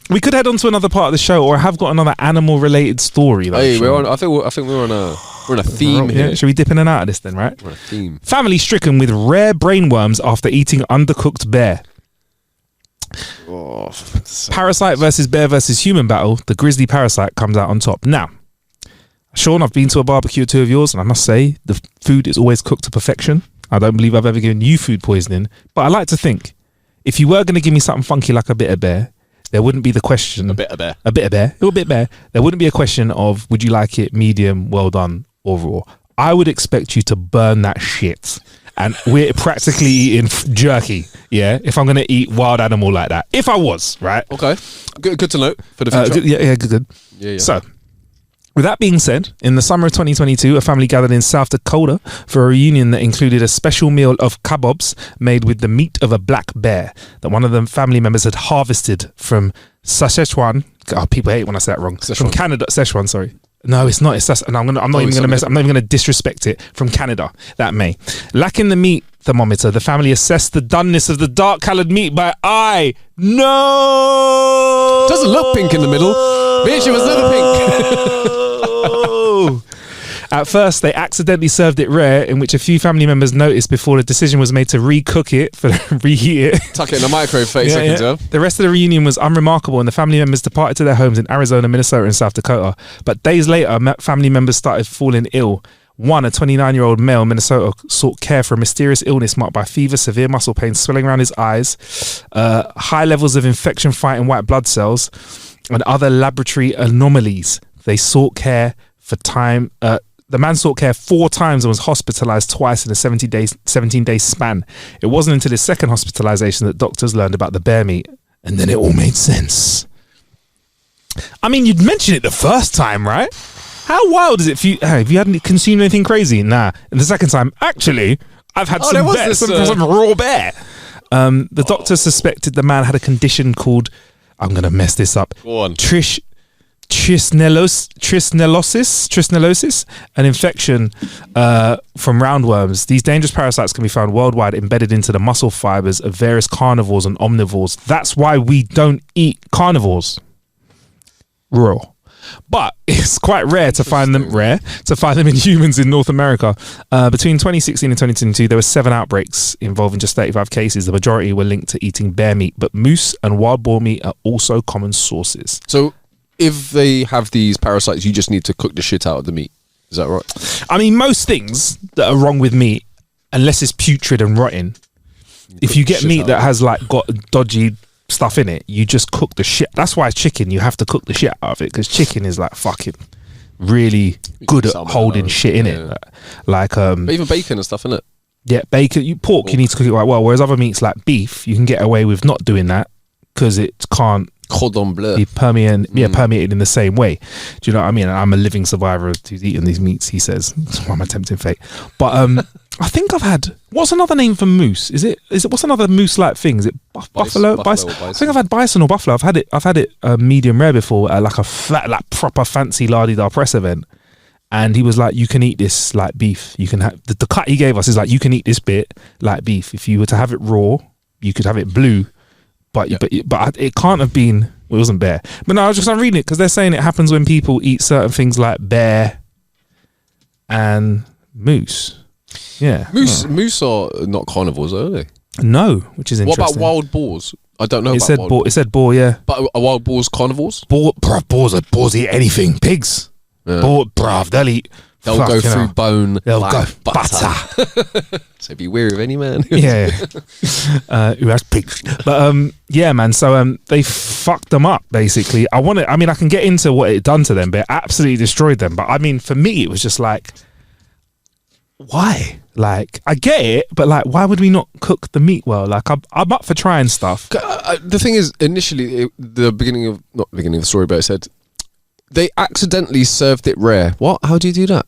We could head on to another part of the show, or I have got another animal related story. Though, Hey, I think we're on a theme here. Yeah, should we dip in and out of this then? Right. We're on a theme. Family stricken with rare brainworms after eating undercooked bear. Parasite versus bear versus human battle. The grizzly parasite comes out on top. Now, Sean, I've been to a barbecue or two of yours, and I must say the food is always cooked to perfection. I don't believe I've ever given you food poisoning, but I like to think if you were going to give me something funky like a bit of bear, there wouldn't be the question. A bit of bear. There wouldn't be a question of would you like it medium, well done, or raw. I would expect you to burn that shit. And we're practically eating jerky, yeah, if I'm going to eat wild animal like that. If I was, right? Okay. Good to know for the future. Good. Yeah. So, with that being said, in the summer of 2022, a family gathered in South Dakota for a reunion that included a special meal of kebabs made with the meat of a black bear that one of the family members had harvested from Saskatchewan. Oh, people hate when I say that wrong. From Canada. Szechuan, sorry. No, it's not. It's I'm not even going to disrespect it. From Canada, that may. Lacking the meat thermometer, the family assessed the doneness of the dark coloured meat by eye. No, doesn't look pink in the middle. Bitch, it was never pink. At first, they accidentally served it rare, in which a few family members noticed before the decision was made to re-cook it, reheat it. Tuck it in the microwave 30 seconds, yeah. The rest of the reunion was unremarkable, and the family members departed to their homes in Arizona, Minnesota, and South Dakota. But days later, family members started falling ill. One, a 29-year-old male in Minnesota, sought care for a mysterious illness marked by fever, severe muscle pain, swelling around his eyes, high levels of infection-fighting white blood cells, and other laboratory anomalies. They sought care for time. The man sought care 4 times and was hospitalized twice in a 17-day span. It wasn't until his second hospitalization that doctors learned about the bear meat, and then it all made sense. I mean, you'd mentioned it the first time, right? How wild is it for you? Have you hadn't consumed anything crazy? Nah. And the second time, actually, I've had some raw bear. The doctor suspected the man had a condition called, I'm going to mess this up. Go on. Trisnellosis, an infection from roundworms. These dangerous parasites can be found worldwide, embedded into the muscle fibers of various carnivores and omnivores. That's why we don't eat carnivores raw. But it's quite rare to find them in humans in North America. Between 2016 and 2022, there were 7 outbreaks involving just 35 cases. The majority were linked to eating bear meat, but moose and wild boar meat are also common sources. So, if they have these parasites, you just need to cook the shit out of the meat. Is that right? I mean, most things that are wrong with meat, unless it's putrid and rotten, if you get meat that has like got dodgy stuff in it, you just cook the shit. That's why chicken, you have to cook the shit out of it, because chicken is like fucking really good at holding shit in it. Like but even bacon and stuff, innit? Yeah, bacon. Pork, you need to cook it quite well. Whereas other meats like beef, you can get away with not doing that because it can't cordon bleu. Be permeated in the same way. Do you know what I mean? I'm a living survivor who's eating these meats, he says. That's why I'm tempting fate. But I think I've had, what's another name for moose? Is it what's another moose like thing? Is it buffalo? Bison? I think I've had bison or buffalo. I've had it medium rare before at like a fat, like proper fancy la-di-da press event. And he was like, you can eat this like beef. You can have the cut he gave us is like, you can eat this bit like beef. If you were to have it raw, you could have it blue. But it can't have been. It wasn't bear. But no, I'm reading it because they're saying it happens when people eat certain things like bear and moose. Yeah, moose are not carnivores, are they? No, which is interesting. What about wild boars? I don't know. It said boar. Yeah, but are wild boars carnivores? Boars eat anything. Pigs. Yeah. They'll eat They'll Fuck, go you through know. bone They'll like go butter. So be wary of any man. Yeah. Who has pigs. But yeah, man. So they fucked them up basically. I mean, I can get into what it done to them, but it absolutely destroyed them. But I mean, for me, it was just like, why? Like, I get it, but like, why would we not cook the meat well? Like, I'm up for trying stuff. The thing is, initially, not beginning of the story, but it said they accidentally served it rare. What? How do you do that?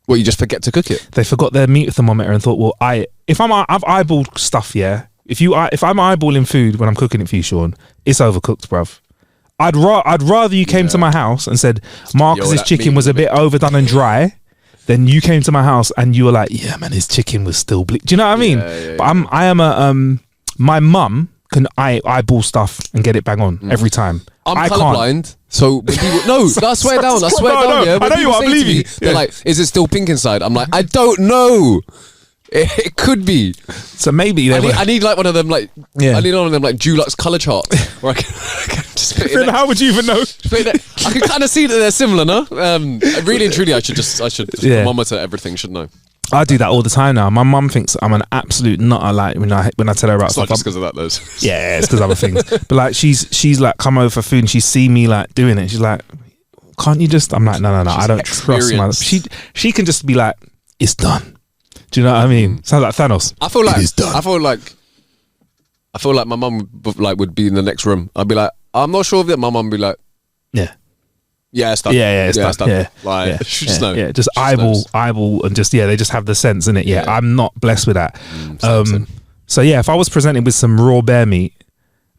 Well, you just forget to cook it. They forgot their meat thermometer and thought, well, I've eyeballed stuff, yeah. If I'm eyeballing food when I'm cooking it for you, Sean, it's overcooked, bruv. I'd rather you came to my house and said Marcus's chicken was a bit overdone and dry. Then you came to my house and you were like, yeah, man, his chicken was still bleak. Do you know what I mean? But my mum can eyeball stuff and get it bang on every time. I'm colorblind, so when people, no, I swear down. Yeah, I know you are, believe you. They're like, is it still pink inside? I'm like, I don't know. It could be. So maybe I need like one of them, like I need one of them like Dulux color chart, where I can just put it in. How would you even know? I can kind of see that they're similar, no? Really and truly, I should thermometer everything. Should know. I do that all the time now. My mum thinks I'm an absolute nutter. Like when I tell her about it's stuff, not just because of that, though. Yeah, it's because of other things. But like she's like come over for food and she see me like doing it. She's like, can't you just? I'm like, no. I don't trust my. She can just be like, it's done. Do you know what I mean? Sounds like Thanos. I feel like my mum would be in the next room. I'd be like, I'm not sure of that. My mum would be like, yeah, it's done. It's done. Yeah. Like, she just know. Yeah, just eyeball, and just they just have the sense in it. Yeah, I'm not blessed with that. So yeah, if I was presented with some raw bear meat,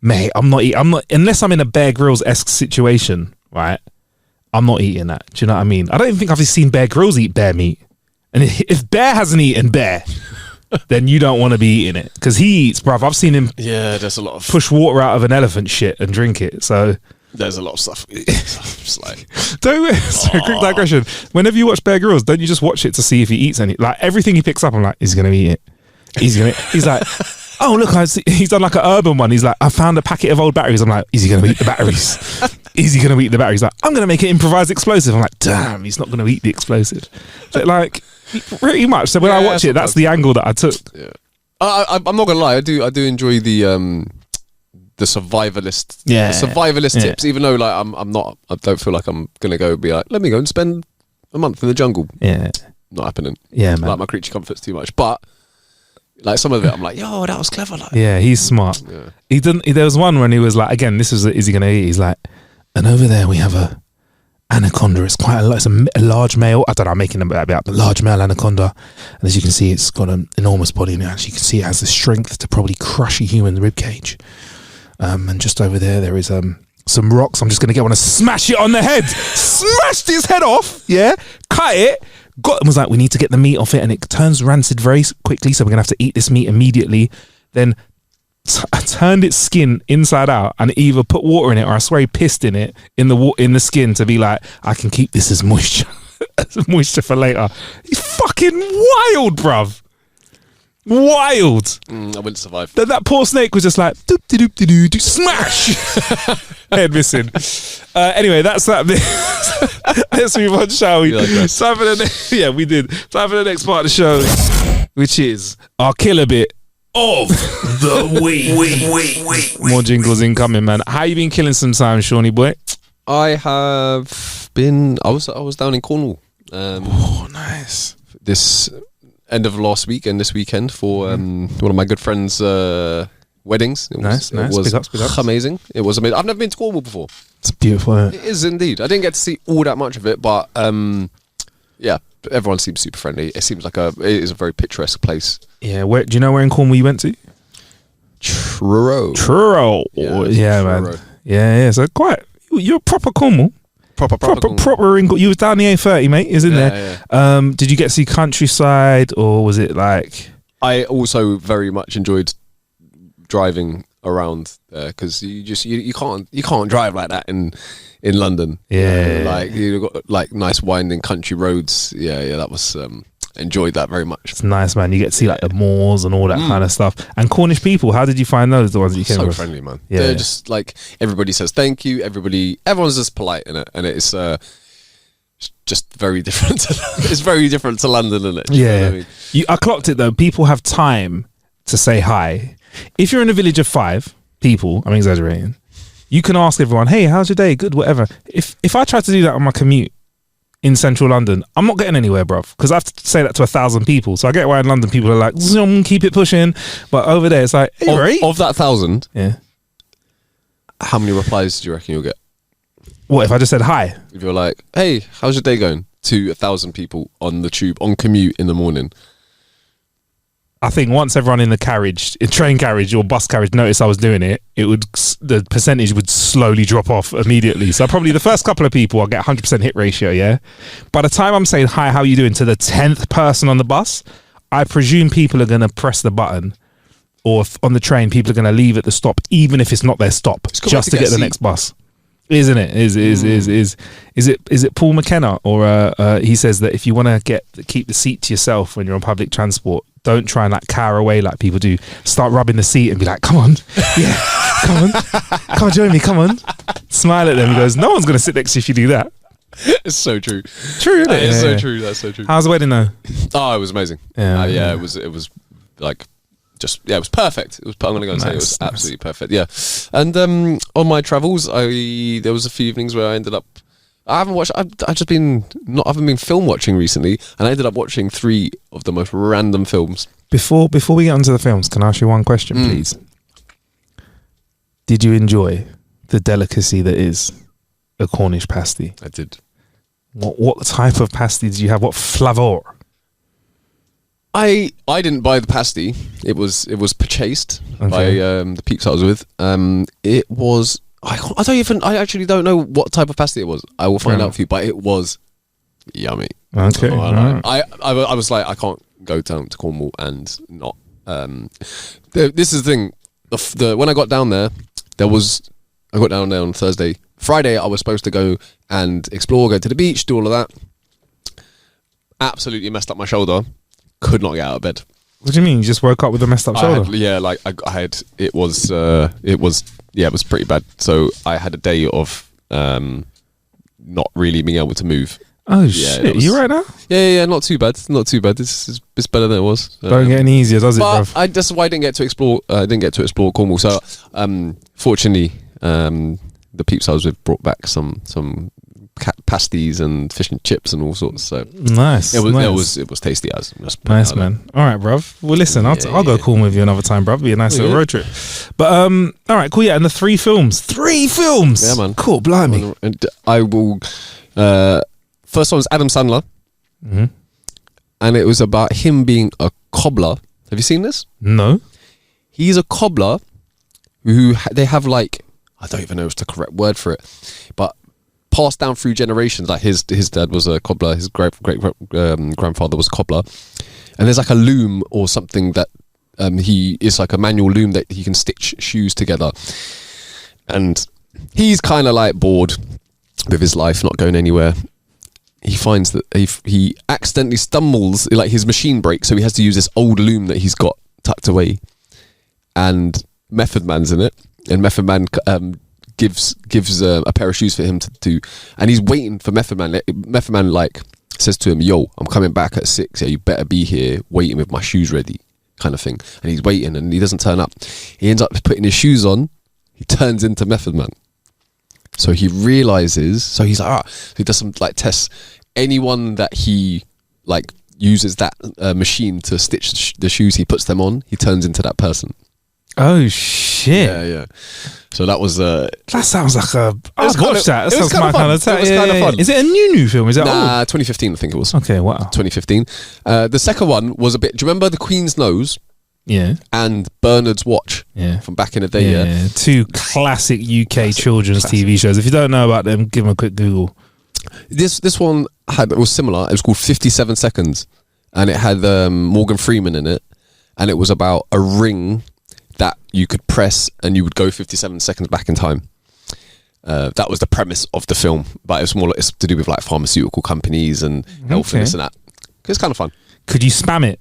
mate, I'm not unless I'm in a Bear Grylls-esque situation, right? I'm not eating that. Do you know what I mean? I don't even think I've seen Bear Grylls eat bear meat. And if Bear hasn't eaten bear, then you don't want to be eating it because he eats, bruv. I've seen him. Yeah, there's a lot of push water out of an elephant shit and drink it. So there's a lot of stuff. It's like quick digression. Whenever you watch Bear Grylls, don't you just watch it to see if he eats any? Like everything he picks up, I'm like, he's gonna eat it. He's like, oh look, he's done like an urban one. He's like, I found a packet of old batteries. I'm like, is he gonna eat the batteries? Is he gonna eat the batteries? Like, I'm gonna make an improvised explosive. I'm like, damn, he's not gonna eat the explosive. But like, pretty much. So when I watch it, that's the angle that I took. Yeah, I'm not gonna lie. I do enjoy the survivalist, tips. Even though like I don't feel like I'm gonna go be like, let me go and spend a month in the jungle. Yeah, not happening. Yeah, man. Like my creature comforts too much, but. Like some of it, I'm like, yo, that was clever. Like, yeah, he's smart. Yeah. He didn't. There was one when he was like, again, this was, is he going to eat? He's like, and over there we have a anaconda. It's quite it's a large male. I don't know. I'm making about the large male anaconda, and as you can see, it's got an enormous body. And actually, you can see it has the strength to probably crush a human rib cage. And just over there is some rocks. I'm just going to get one and smash it on the head. Smashed his head off. Yeah, cut it. Got was like, we need to get the meat off it, and it turns rancid very quickly, so we're gonna have to eat this meat immediately. Then turned its skin inside out and either put water in it or I swear he pissed in it in the skin to be like, I can keep this as moisture for later. He's fucking wild, bruv. Wild. I wouldn't survive. That poor snake was just like doop doop doop doop smash. Head missing. Anyway, that's that bit. Let's move on, shall we? Time for we did. Time for the next part of the show, which is our killer bit of the week. More jingles incoming, man. How you been killing some time, Shawnee boy? I have been. I was down in Cornwall. Oh, nice. This end of last week and this weekend for one of my good friends' weddings. It was Big ups. Amazing. It was amazing. I've never been to Cornwall before. It's beautiful. Isn't it? It is indeed. I didn't get to see all that much of it, but yeah, everyone seems super friendly. It seems like it is a very picturesque place. Yeah. Where do you know where in Cornwall you went to? Truro. Yeah, man. Yeah. So you're a proper Cornwall. Proper in. You was down the A30, mate. Is in there. Yeah. Did you get to see countryside, or was it like? I also very much enjoyed driving around because you can't drive like that in London. Yeah, like you got like nice winding country roads. Yeah, that was enjoyed that very much. It's nice, man. You get to see like the moors and all that kind of stuff. And Cornish people, how did you find those? The ones that you came so with? Friendly, man. Yeah. They're just like everybody says thank you. Everyone's just polite in it, and it's It's just very different. It's very different to London, isn't it? Do you know what I mean? I clocked it though. People have time to say hi. If you're in a village of 5 people, I'm exaggerating, you can ask everyone, hey, how's your day? Good, whatever. If I try to do that on my commute in central London, I'm not getting anywhere, bruv, because I have to say that to 1,000 people. So I get why in London people are like, zoom, keep it pushing. But over there, it's like, hey, right? Of that 1,000, yeah. How many replies do you reckon you'll get? What if I just said hi? If you're like, hey, how's your day going? To 1,000 people on the tube, on commute in the morning. I think once everyone in the carriage, in train carriage or bus carriage noticed I was doing it, the percentage would slowly drop off immediately. So probably the first couple of people, I'll get 100% hit ratio, yeah? By the time I'm saying, hi, how you doing, to the 10th person on the bus, I presume people are going to press the button. Or on the train, people are going to leave at the stop, even if it's not their stop, just to get the next bus. Isn't it? Is it Paul McKenna? Or he says that if you want to keep the seat to yourself when you're on public transport, don't try and like cower away like people do. Start rubbing the seat and be like, come on. Yeah, come on, join me, come on. Smile at them. He goes, no one's going to sit next to you if you do that. It's so true. True, isn't it? It's so true. That's so true. How's the wedding though? Oh, it was amazing. Yeah, it was like, just, yeah, it was perfect. It was. I'm gonna go and say it was absolutely perfect. Yeah, and on my travels, there was a few evenings where I ended up. I haven't watched. I haven't been film watching recently, and I ended up watching 3 of the most random films. Before we get onto the films, can I ask you one question, please? Did you enjoy the delicacy that is a Cornish pasty? I did. What type of pasty did you have? What flavour? I didn't buy the pasty. It was purchased by the peeps I was with. It was. I actually don't know what type of pasty it was. I will find out for you, but it was yummy. Okay. I was like, I can't go down to Cornwall and not. This is the thing. When I got down there, I got down there on Thursday. Friday, I was supposed to go and explore, go to the beach, do all of that. Absolutely messed up my shoulder. Could not get out of bed. What do you mean? You just woke up with a messed up shoulder? It was pretty bad. So I had a day of not really being able to move. Oh shit! You right now? Yeah, not too bad. Not too bad. It's better than it was. Don't get any easier, does it, bro? That's why I didn't get to explore. Cornwall. So fortunately, the peeps I was with brought back some pasties and fish and chips and all sorts. So nice. It was tasty as. Nice, man. All right, bruv. Well, listen, I'll go Cornwall with you another time, bruv. Be a nice little road trip. But all right, cool. Yeah, and the 3 films. 3 films. Yeah, man. Cool. Blimey. And I will. First one was Adam Sandler, and it was about him being a cobbler. Have you seen this? No. He's a cobbler who they have like, I don't even know if it's the correct word for it, but passed down through generations. Like his dad was a cobbler, his great grandfather was a cobbler, and there's like a loom or something that it's like a manual loom that he can stitch shoes together, and he's kind of like bored with his life, not going anywhere. He finds that he accidentally stumbles, like his machine breaks, so he has to use this old loom that he's got tucked away, and Method Man's in it, and Method Man gives a pair of shoes for him to do, and he's waiting for Method Man. Method Man like says to him, yo, I'm coming back at 6, yeah, you better be here waiting with my shoes ready, kind of thing. And he's waiting and he doesn't turn up. He ends up putting his shoes on, he turns into Method Man. So he realizes, so he's like, so he does some like tests. Anyone that he like uses that machine to stitch the shoes, he puts them on, he turns into that person. Oh shit! Yeah. So that was. That sounds like a. I'd watch that. That sounds my kind of fun. It was kind of fun. Is it a new film? Is that old? 2015, I think it was. Okay, wow. 2015. The second one was a bit. Do you remember The Queen's Nose? Yeah. And Bernard's Watch. Yeah. From back in the day. Yeah. 2 classic UK children's TV shows. If you don't know about them, give them a quick Google. This one was similar. It was called 57 Seconds, and it had Morgan Freeman in it, and it was about a ring that you could press and you would go 57 seconds back in time. That was the premise of the film, but it's to do with like pharmaceutical companies and health and this and that. It's kind of fun. Could you spam it?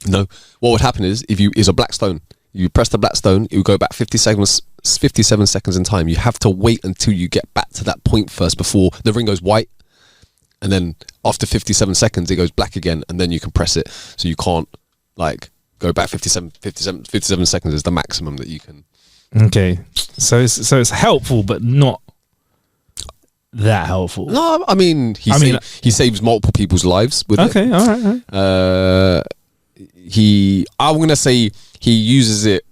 No. What would happen is it's a black stone. You press the black stone, it would go back 57 seconds in time. You have to wait until you get back to that point first before the ring goes white. and then after 57 seconds it goes black again, and then you can press it, so you can't like go back 57 seconds is the maximum that you can. Okay, so it's helpful, but not that helpful. No, I mean he saves multiple people's lives with it. Okay, all right. I'm gonna say he uses it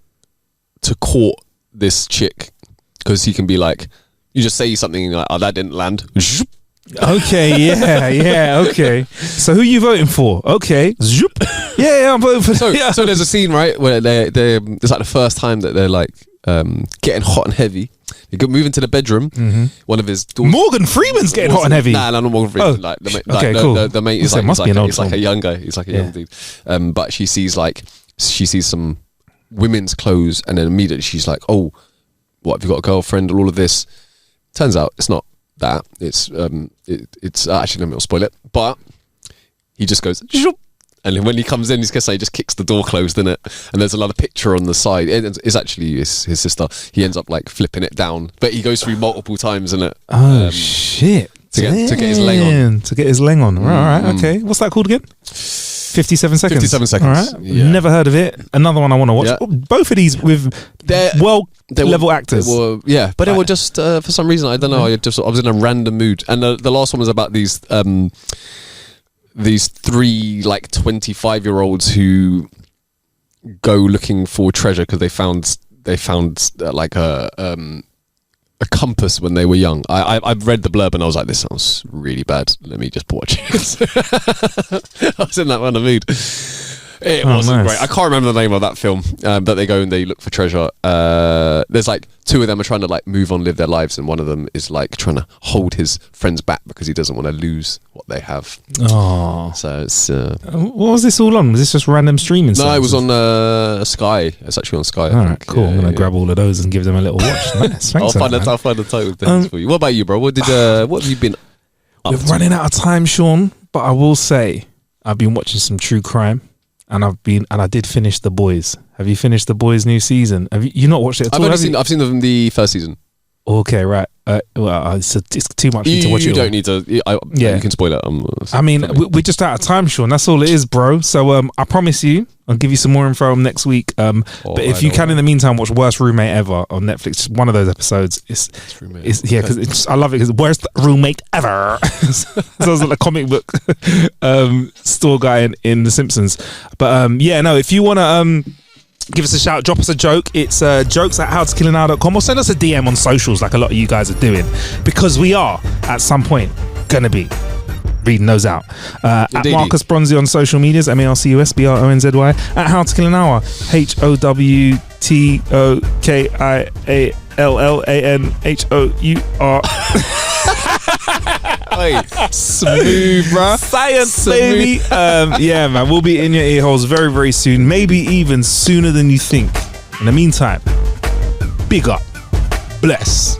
to court this chick, because he can be like, you just say something like, "Oh, that didn't land." Okay, yeah, okay. So who you voting for? Okay, Zoop. Yeah, I'm voting for. So there's a scene, right, where it's like the first time that they're like getting hot and heavy. They go move into the bedroom. Mm-hmm. One of his daughters, Morgan Freeman's getting hot and heavy. Nah, not Morgan Freeman. Like the mate, cool. The mate is like, he's like a young guy. He's like a young dude. But she sees some women's clothes, and then immediately she's like, "Oh, what, have you got a girlfriend?" and all of this. Turns out it's not that. It's actually, let me not spoil it. But he just goes, "Zoop." And when he comes in, he just kicks the door closed, innit? And there's another picture on the side. It's actually his sister. He ends up like flipping it down, but he goes through multiple times, innit? Oh shit! To get his leg on. To get his leg on. Right. Okay. What's that called again? 57 seconds. 57 seconds. All right. Yeah. Never heard of it. Another one I want to watch. Yeah. Both of these with level actors. But they were just for some reason, I don't know. I was in a random mood, and the last one was about these three like 25-year-olds who go looking for treasure because they found like a compass when they were young. I've read the blurb and I was like, this sounds really bad. Let me just watch it. I was in that kind of mood. It wasn't great. I can't remember the name of that film, but they go and they look for treasure. There's like two of them are trying to like move on, live their lives, and one of them is like trying to hold his friends back because he doesn't want to lose what they have. Oh, so it's what was this all on? Was this just random streaming? No, it was on Sky. It's actually on Sky. All right, cool. I'm gonna grab all of those and give them a little watch. Nice. Thanks. I'll find the title things for you. What about you, bro? What have you been up We're to? running out of time, Sean, but I will say I've been watching some true crime. And I did finish The Boys. Have you finished The Boys' new season? Have you not watched it at all? I've seen the first season. Okay, right. It's too much for you to watch. You don't need to. You can spoil it. We're just out of time, Sean. That's all it is, bro. So I promise you, I'll give you some more info next week. But if you can, in the meantime, watch Worst Roommate Ever on Netflix. One of those episodes. Because I love it. Because Worst Roommate Ever. Sounds like a comic book store guy in The Simpsons. But if you want to give us a shout, drop us a joke. It's jokes@howtokillanhour.com, or send us a DM on socials like a lot of you guys are doing, because we are at some point gonna be reading those out. At Marcus Bronzy on social medias, MarcusBronzy, at How to Kill an Hour, HOWTOKIALLANHOUR. Smooth, bruh. Science, baby. Man, we'll be in your ear holes very, very soon. Maybe even sooner than you think. In the meantime, big up. Bless.